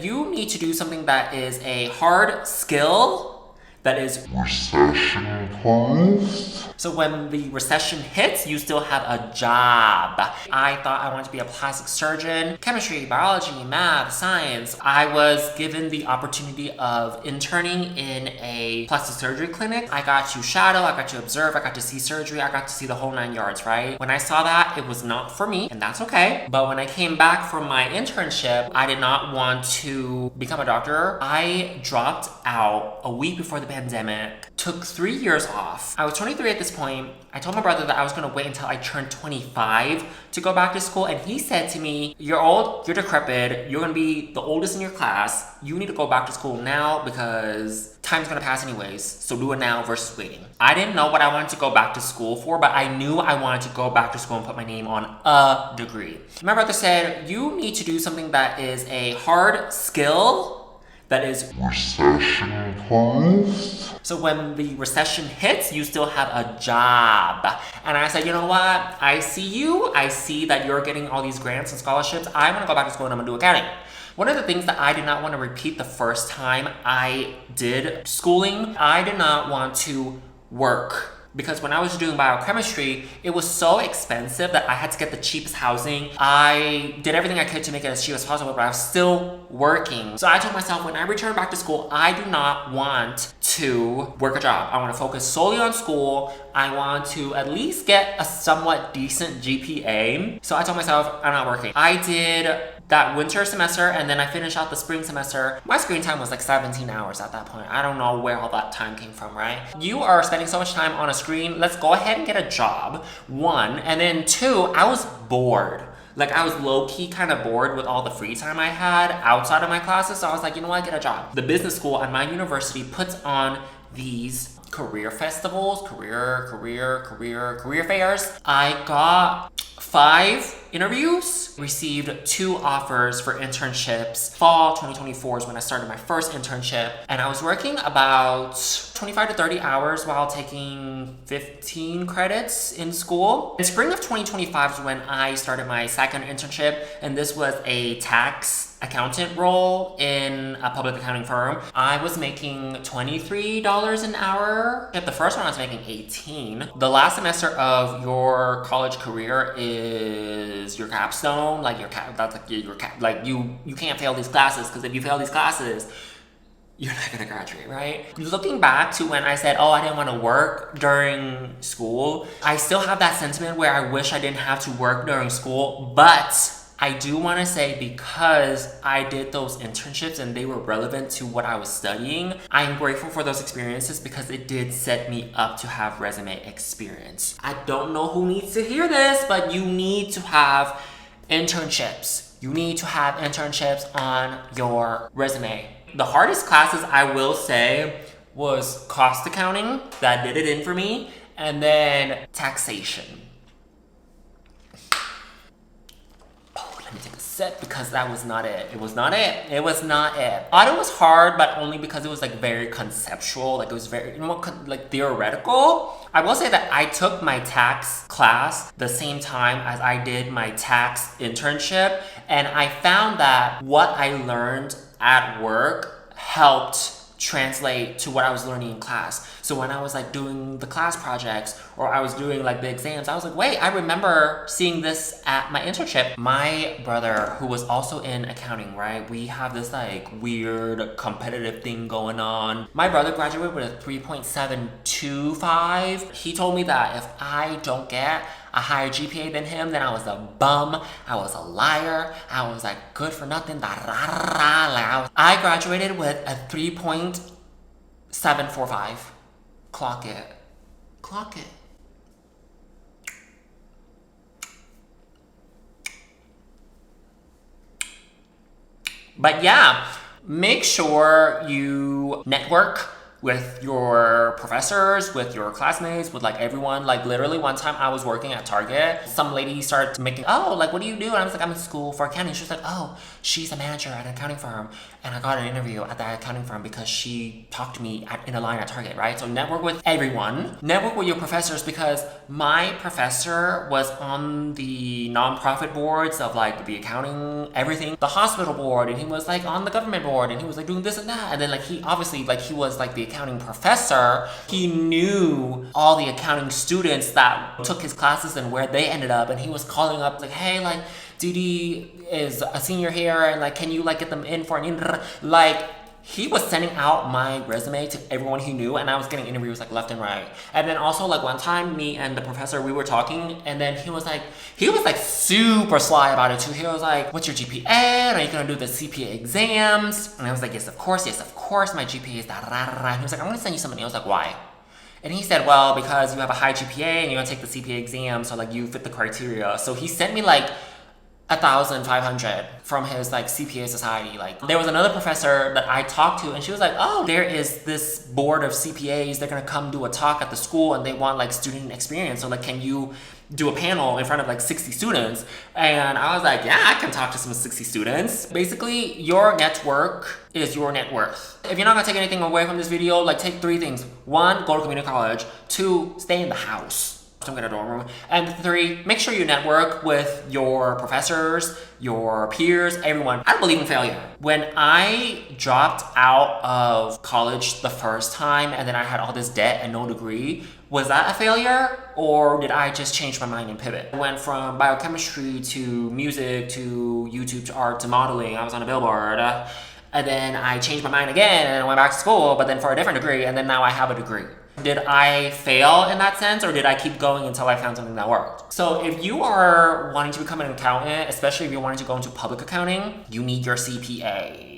you need to do something that is a hard skill that is recession-proof. So when the recession hits, you still have a job. I thought I wanted to be a plastic surgeon, chemistry, biology, math, science. I was given the opportunity of interning in a plastic surgery clinic. I got to shadow, I got to observe, I got to see surgery, I got to see the whole 9 yards, right? When I saw that, it was not for me, and that's okay. But when I came back from my internship, I did not want to become a doctor. I dropped out a week before the pandemic, took 3 years off. I was 23 at this point. I told my brother that I was gonna wait until I turned 25 to go back to school, and he said to me, you're old, you're decrepit, you're gonna be the oldest in your class, you need to go back to school now because time's gonna pass anyways, so do it now versus waiting. I didn't know what I wanted to go back to school for, but I knew I wanted to go back to school and put my name on a degree. My brother said, you need to do something that is a hard skill that is recession-proof. So when the recession hits, you still have a job. And I said, you know what? I see you. I see that you're getting all these grants and scholarships. I'm gonna go back to school and I'm gonna do accounting. One of the things that I did not want to repeat the first time I did schooling, I did not want to work. Because when I was doing biochemistry, it was so expensive that I had to get the cheapest housing. I did everything I could to make it as cheap as possible, but I was still working. So I told myself, when I return back to school, I do not want to work a job. I want to focus solely on school. I want to at least get a somewhat decent GPA. So I told myself, I'm not working. I did that winter semester, and then I finished out the spring semester. My screen time was like 17 hours at that point. I don't know where all that time came from, right? You are spending so much time on a screen, let's go ahead and get a job, one. And then two, I was bored. Like, I was low-key kind of bored with all the free time I had outside of my classes, so I was like, you know what, get a job. The business school at my university puts on these career festivals, career fairs. I got 5 interviews, received 2 offers for internships. Fall 2024 is when I started my first internship, and I was working about 25 to 30 hours while taking 15 credits in school. In spring of 2025 is when I started my second internship, and this was a tax accountant role in a public accounting firm. I was making $23 an hour. At the first one, I was making $18. The last semester of your college career is your capstone, like you can't fail these classes, because if you fail these classes, you're not gonna graduate, right? Looking back to when I said, oh, I didn't want to work during school, I still have that sentiment where I wish I didn't have to work during school, but I do want to say, because I did those internships and they were relevant to what I was studying, I'm grateful for those experiences because it did set me up to have resume experience. I don't know who needs to hear this, but you need to have internships. You need to have internships on your resume. The hardest classes, I will say, was cost accounting. That did it in for me. And then taxation. Let me take a sip, because that was not it. It was not it. It was not it. Audit was hard, but only because it was like very conceptual. Like, it was very, like theoretical. I will say that I took my tax class the same time as I did my tax internship, and I found that what I learned at work helped translate to what I was learning in class. So when I was like doing the class projects, or I was doing like the exams, I was like, wait, I remember seeing this at my internship. My brother, who was also in accounting, right? We have this like weird competitive thing going on. My brother graduated with a 3.725. He told me that if I don't get a higher GPA than him, then I was a bum, I was a liar, I was like good for nothing. I graduated with a 3.745. Clock it. Clock it. But yeah, make sure you network with your professors, with your classmates, with like everyone. Like literally one time I was working at Target, some lady started making, oh, like what do you do? And I was like, I'm in school for accounting. She was like, oh, she's a manager at an accounting firm. And I got an interview at that accounting firm because she talked to me in a line at Target, right? So network with everyone. Network with your professors, because my professor was on the nonprofit boards of like the accounting, everything, the hospital board, and he was like on the government board, and he was like doing this and that. And then like he obviously, like he was like the accounting professor. He knew all the accounting students that took his classes and where they ended up. And he was calling up like, hey, like Didi is a senior here, and like, can you like get them in for an like, he was sending out my resume to everyone he knew, and I was getting interviews like left and right. And then also like one time, me and the professor, we were talking, and then he was like super sly about it too. He was like, what's your GPA? Are you gonna do the CPA exams? And I was like, yes, of course, my GPA is da da da da. And he was like, I'm gonna send you something. I was like, why? And he said, well, because you have a high GPA and you're gonna take the CPA exam, so like you fit the criteria. So he sent me like 1,500 from his like CPA society. Like there was another professor that I talked to, and she was like, oh, there is this board of CPAs, they're gonna come do a talk at the school, and they want like student experience, so like can you do a panel in front of like 60 students? And I was like, yeah, I can talk to some 60 students. Basically, your network is your net worth. If you're not gonna take anything away from this video, like take 3 things. 1, go to community college. 2, stay in the house. Don't get a dorm room. And 3, make sure you network with your professors, your peers, everyone. I don't believe in failure. When I dropped out of college the first time and then I had all this debt and no degree, was that a failure, or did I just change my mind and pivot? I went from biochemistry to music to YouTube to art to modeling. I was on a billboard. And then I changed my mind again and I went back to school, but then for a different degree, and then now I have a degree. Did I fail in that sense, or did I keep going until I found something that worked? So if you are wanting to become an accountant, especially if you're wanting to go into public accounting, you need your CPA.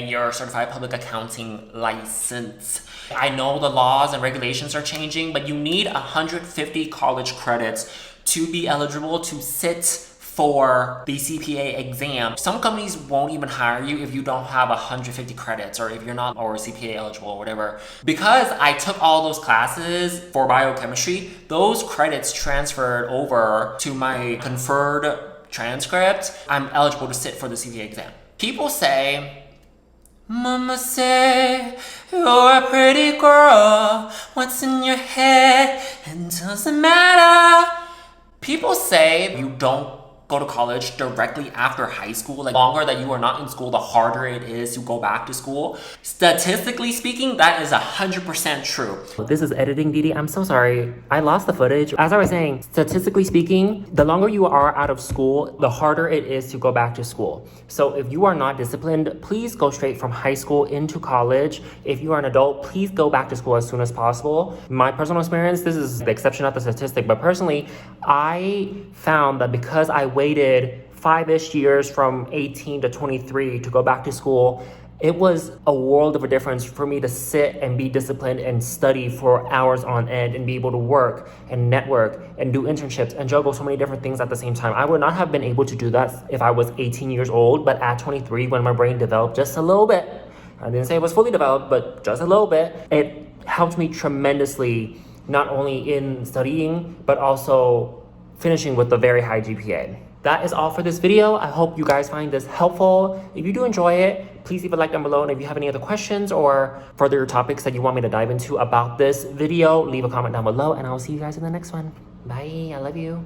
Your Certified Public Accounting License. I know the laws and regulations are changing, but you need 150 college credits to be eligible to sit for the CPA exam. Some companies won't even hire you if you don't have 150 credits, or if you're not or CPA eligible or whatever. Because I took all those classes for biochemistry, those credits transferred over to my conferred transcript. I'm eligible to sit for the CPA exam. People say, Mama say, you're a pretty girl. What's in your head? It doesn't matter. People say you don't go to college directly after high school. Like, the longer that you are not in school, the harder it is to go back to school. Statistically speaking, that is 100% true. This is editing, Didi. I'm so sorry. I lost the footage. As I was saying, statistically speaking, the longer you are out of school, the harder it is to go back to school. So if you are not disciplined, please go straight from high school into college. If you are an adult, please go back to school as soon as possible. My personal experience, this is the exception, not the statistic, but personally, I found that because I waited 5-ish years from 18 to 23 to go back to school, it was a world of a difference for me to sit and be disciplined and study for hours on end and be able to work and network and do internships and juggle so many different things at the same time. I would not have been able to do that if I was 18 years old, but at 23, when my brain developed just a little bit, I didn't say it was fully developed, but just a little bit, it helped me tremendously, not only in studying, but also finishing with a very high GPA. That is all for this video. I hope you guys find this helpful. If you do enjoy it, please leave a like down below. And if you have any other questions or further topics that you want me to dive into about this video, leave a comment down below, and I'll see you guys in the next one. Bye, I love you.